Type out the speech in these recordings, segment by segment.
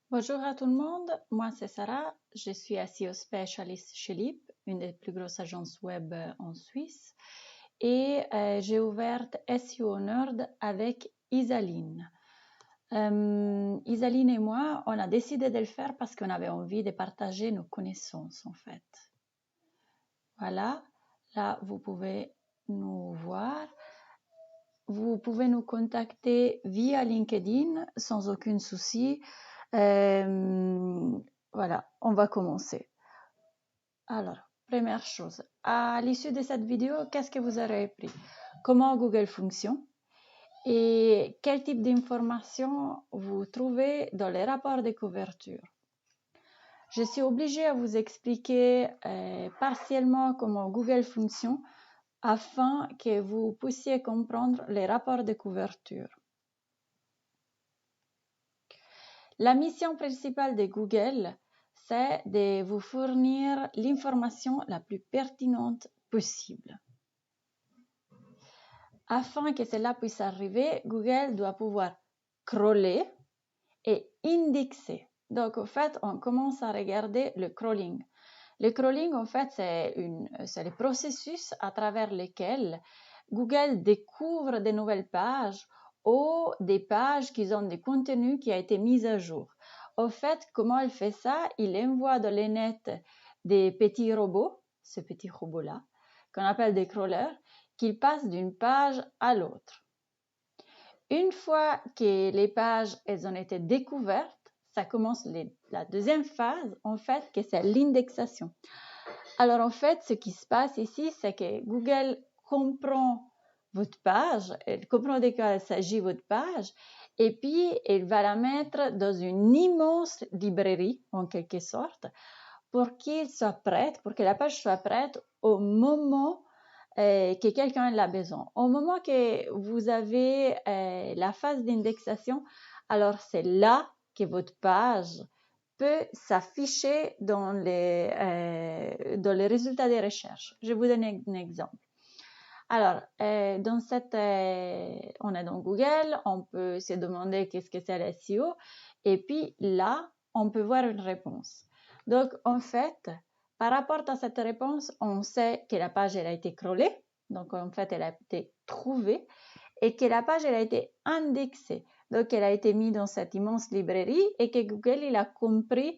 Bonjour à tout le monde, moi c'est Sarah, je suis SEO Specialist chez LIP, une des plus grosses agences web en Suisse, et j'ai ouvert SEO Nerd avec Isaline. Isaline et moi, on a décidé de le faire parce qu'on avait envie de partager nos connaissances en fait. Voilà, là vous pouvez nous voir. Vous pouvez nous contacter via LinkedIn sans aucun souci. Voilà, on va commencer. Alors, première chose, à l'issue de cette vidéo, qu'est-ce que vous aurez appris? Comment Google fonctionne et quel type d'informations vous trouvez dans les rapports de couverture. Je suis obligée à vous expliquer partiellement comment Google fonctionne afin que vous puissiez comprendre les rapports de couverture. La mission principale de Google, c'est de vous fournir l'information la plus pertinente possible. Afin que cela puisse arriver, Google doit pouvoir crawler et indexer. Donc, en fait, on commence à regarder le crawling. Le crawling, en fait, c'est le processus à travers lequel Google découvre de nouvelles pages ou des pages qui ont des contenus qui ont été mis à jour. En fait, comment il fait ça? Il envoie dans les nets des petits robots, ces petits robots-là, qu'on appelle des crawlers, qui passent d'une page à l'autre. Une fois que les pages elles ont été découvertes, ça commence la deuxième phase, en fait, que c'est l'indexation. Alors, en fait, ce qui se passe ici, c'est que Google comprend votre page, elle comprend de quoi il s'agit votre page, et puis elle va la mettre dans une immense librairie, en quelque sorte, pour qu'il soit prête, pour que la page soit prête au moment que quelqu'un l'a besoin. Au moment que vous avez la phase d'indexation, alors c'est là que votre page peut s'afficher dans les résultats des recherches. Je vais vous donner un exemple. Alors, on est dans Google, on peut se demander qu'est-ce que c'est le SEO, et puis là, on peut voir une réponse. Donc, en fait, par rapport à cette réponse, on sait que la page elle a été crawlée, donc en fait, elle a été trouvée, et que la page elle a été indexée. Donc, elle a été mise dans cette immense librairie et que Google il a compris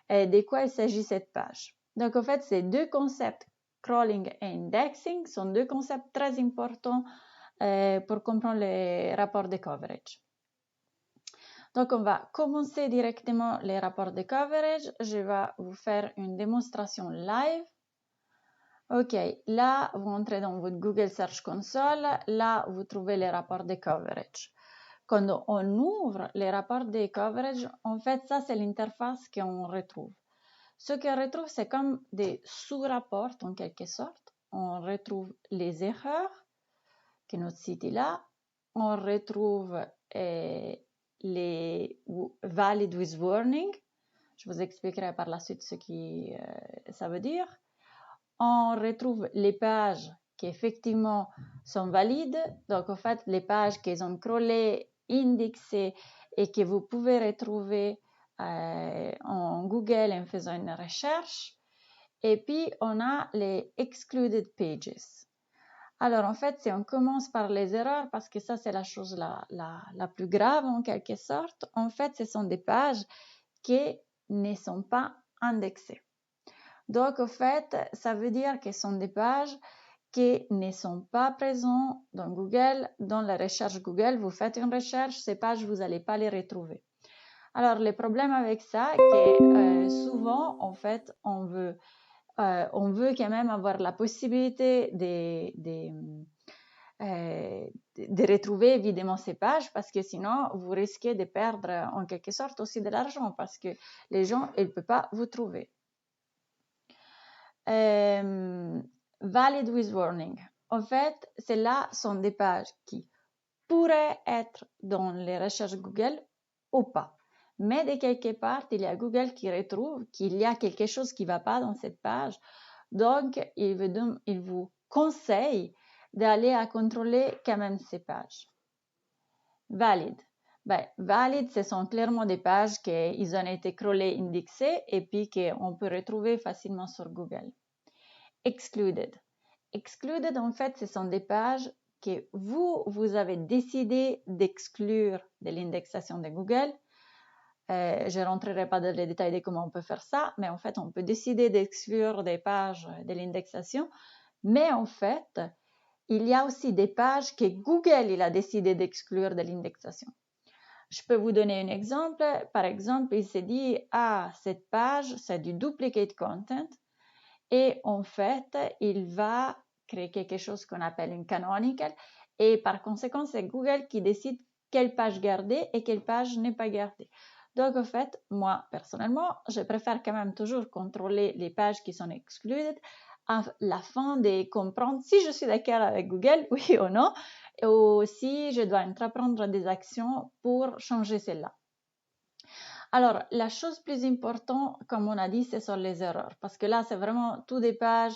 de quoi il s'agit cette page. Donc, en fait, ces deux concepts, crawling et indexing, sont deux concepts très importants pour comprendre les rapports de coverage. Donc, on va commencer directement les rapports de coverage. Je vais vous faire une démonstration live. Ok, là, vous entrez dans votre Google Search Console. Là, vous trouvez les rapports de coverage. Quand on ouvre les rapports de coverage, en fait, ça, c'est l'interface qu'on retrouve. Ce qu'on retrouve, c'est comme des sous-rapports en quelque sorte. On retrouve les erreurs que notre site est là. On retrouve les valid with warning. Je vous expliquerai par la suite ce que ça veut dire. On retrouve les pages qui effectivement sont valides. Donc, en fait, les pages qui sont crawlées, indexées et que vous pouvez retrouver en Google en faisant une recherche. Et puis, on a les excluded pages. Alors, en fait, si on commence par les erreurs, parce que ça, c'est la chose la plus grave en quelque sorte, en fait, ce sont des pages qui ne sont pas indexées. Donc, en fait, ça veut dire que ce sont des pages qui ne sont pas présentes dans Google, dans la recherche Google. Vous faites une recherche, ces pages, vous n'allez pas les retrouver. Alors, le problème avec ça, c'est que souvent, en fait, on veut quand même avoir la possibilité de retrouver évidemment ces pages parce que sinon, vous risquez de perdre en quelque sorte aussi de l'argent parce que les gens, ils ne peuvent pas vous trouver. Valid with warning. En fait, celles-là sont des pages qui pourraient être dans les recherches Google ou pas. Mais de quelque part, il y a Google qui retrouve qu'il y a quelque chose qui ne va pas dans cette page. Donc, il vous conseille d'aller à contrôler quand même ces pages. Valid. Ben, valides, ce sont clairement des pages qui ont été crawlées, indexées et puis qu'on peut retrouver facilement sur Google. Excluded. Excluded, en fait, ce sont des pages que vous avez décidé d'exclure de l'indexation de Google. Je ne rentrerai pas dans les détails de comment on peut faire ça, mais en fait, on peut décider d'exclure des pages de l'indexation. Mais en fait, il y a aussi des pages que Google il a décidé d'exclure de l'indexation. Je peux vous donner un exemple. Par exemple, il s'est dit, ah, cette page, c'est du duplicate content. Et en fait, il va créer quelque chose qu'on appelle une canonical. Et par conséquent, c'est Google qui décide quelle page garder et quelle page n'est pas gardée. Donc, en fait, moi, personnellement, je préfère quand même toujours contrôler les pages qui sont excluded à la fin de comprendre si je suis d'accord avec Google, oui ou non, ou si je dois entreprendre des actions pour changer celle-là. Alors, la chose plus importante, comme on a dit, ce sont les erreurs. Parce que là, c'est vraiment toutes des pages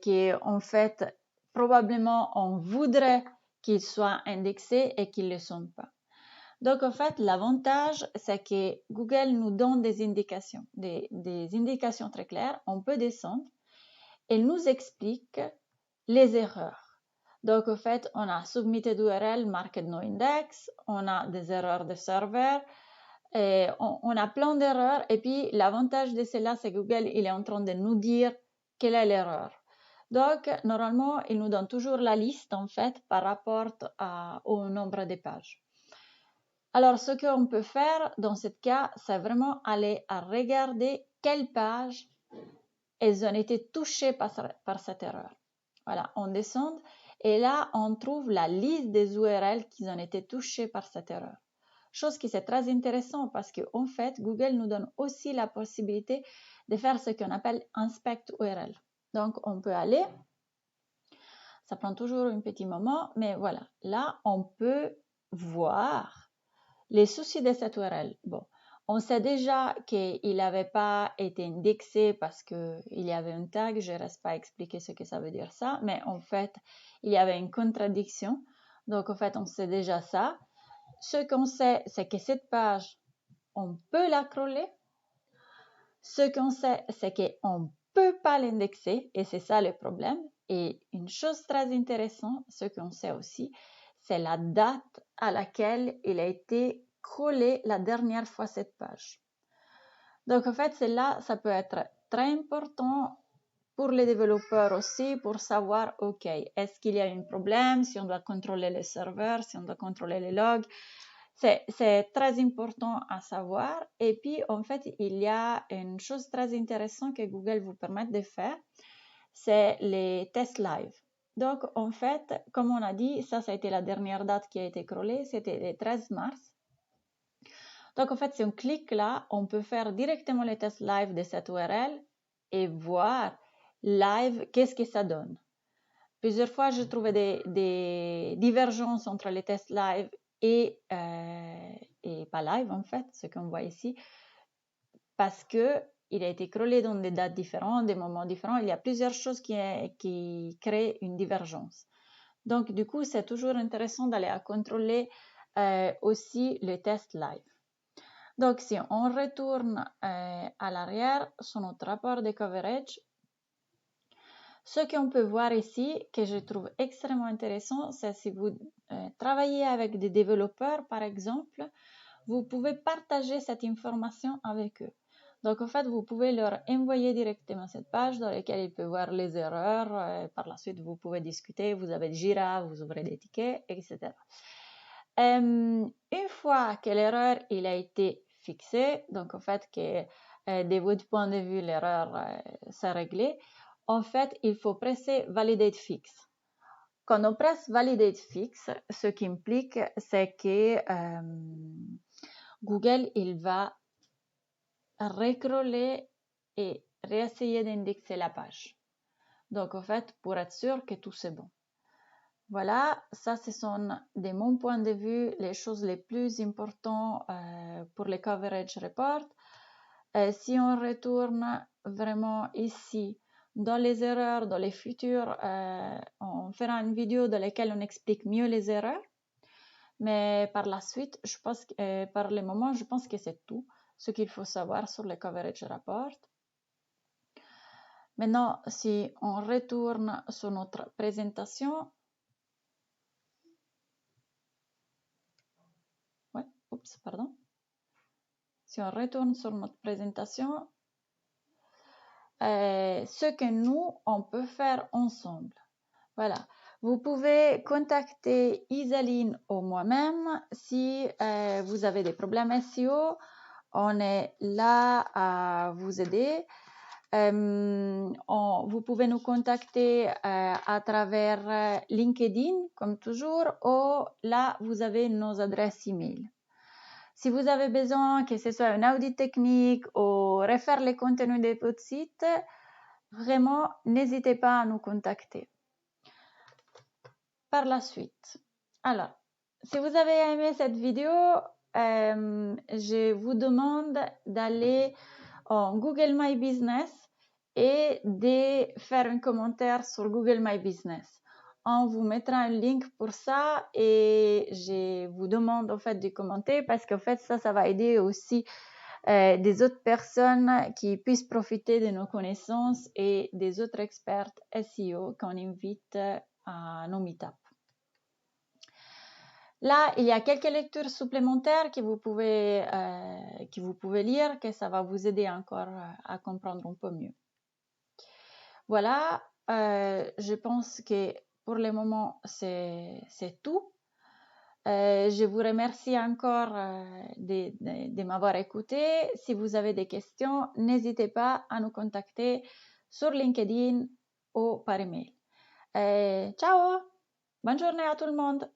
qui, en fait, probablement, on voudrait qu'ils soient indexés et qu'ils ne le sont pas. Donc, en fait, l'avantage, c'est que Google nous donne des indications, des indications très claires. On peut descendre. Elle nous explique les erreurs. Donc, en fait, on a submitted URL, marked no index, on a des erreurs de serveur, et on a plein d'erreurs. Et puis, l'avantage de cela, c'est que Google, il est en train de nous dire quelle est l'erreur. Donc, normalement, il nous donne toujours la liste, en fait, par rapport au nombre de pages. Alors, ce qu'on peut faire dans ce cas, c'est vraiment aller à regarder quelles pages elles ont été touchées par cette erreur. Voilà, on descend et là, on trouve la liste des URL qui ont été touchées par cette erreur. Chose qui c'est très intéressant parce qu'en fait, Google nous donne aussi la possibilité de faire ce qu'on appelle Inspect URL. Donc, on peut aller, ça prend toujours un petit moment, mais voilà, là, on peut voir les soucis de cette URL. Bon, on sait déjà qu'il n'avait pas été indexé parce qu'il y avait un tag. Je ne reste pas à expliquer ce que ça veut dire ça, mais en fait, il y avait une contradiction. Donc, en fait, on sait déjà ça. Ce qu'on sait, c'est que cette page, on peut la crawler. Ce qu'on sait, c'est qu'on ne peut pas l'indexer et c'est ça le problème. Et une chose très intéressante, ce qu'on sait aussi, c'est la date à laquelle il a été crawlé la dernière fois cette page. Donc en fait, celle-là, ça peut être très important pour les développeurs aussi pour savoir, OK, est-ce qu'il y a un problème, si on doit contrôler les serveurs, si on doit contrôler les logs. C'est très important à savoir. Et puis, en fait, il y a une chose très intéressante que Google vous permet de faire, c'est les tests live. Donc, en fait, comme on a dit, ça a été la dernière date qui a été crawlée, c'était le 13 mars. Donc, en fait, si on clique là, on peut faire directement les tests live de cette URL et voir live qu'est-ce que ça donne. Plusieurs fois, je trouvais des divergences entre les tests live et pas live, en fait, ce qu'on voit ici, parce qu'il a été crawlé dans des dates différentes, des moments différents. Il y a plusieurs choses qui créent une divergence. Donc, du coup, c'est toujours intéressant d'aller à contrôler aussi le test live. Donc, si on retourne à l'arrière sur notre rapport de coverage, ce qu'on peut voir ici, que je trouve extrêmement intéressant, c'est si vous travaillez avec des développeurs, par exemple, vous pouvez partager cette information avec eux. Donc, en fait, vous pouvez leur envoyer directement cette page dans laquelle ils peuvent voir les erreurs. Par la suite, vous pouvez discuter. Vous avez Jira, vous ouvrez des tickets, etc. Une fois que l'erreur il a été fixée, donc en fait que de votre point de vue l'erreur s'est réglée, en fait il faut presser Validate Fix. Quand on presse Validate Fix, ce qui implique c'est que Google il va recrawler et réessayer d'indexer la page. Donc en fait pour être sûr que tout c'est bon. Voilà, ça ce sont de mon point de vue les choses les plus importantes pour les coverage reports. Si on retourne vraiment ici dans les erreurs, dans les futurs, on fera une vidéo dans laquelle on explique mieux les erreurs. Mais par la suite, par le moment, je pense que c'est tout ce qu'il faut savoir sur le coverage report. Maintenant, si on retourne sur notre présentation, Si on retourne sur notre présentation, ce que nous, on peut faire ensemble. Voilà. Vous pouvez contacter Isaline ou moi-même si vous avez des problèmes SEO. On est là à vous aider. Vous pouvez nous contacter à travers LinkedIn, comme toujours, ou là, vous avez nos adresses email. Si vous avez besoin que ce soit un audit technique ou refaire les contenus de votre site, vraiment, n'hésitez pas à nous contacter. Par la suite, alors, si vous avez aimé cette vidéo, je vous demande d'aller en Google My Business et de faire un commentaire sur Google My Business. On vous mettra un link pour ça et je vous demande en fait de commenter parce qu'en fait ça va aider aussi des autres personnes qui puissent profiter de nos connaissances et des autres experts SEO qu'on invite à nos meetups. Là, il y a quelques lectures supplémentaires que vous pouvez lire, que ça va vous aider encore à comprendre un peu mieux. Voilà, je pense que pour le moment, c'est tout. Je vous remercie encore de m'avoir écouté. Si vous avez des questions, n'hésitez pas à nous contacter sur LinkedIn ou par email. Ciao! Bonne journée à tout le monde!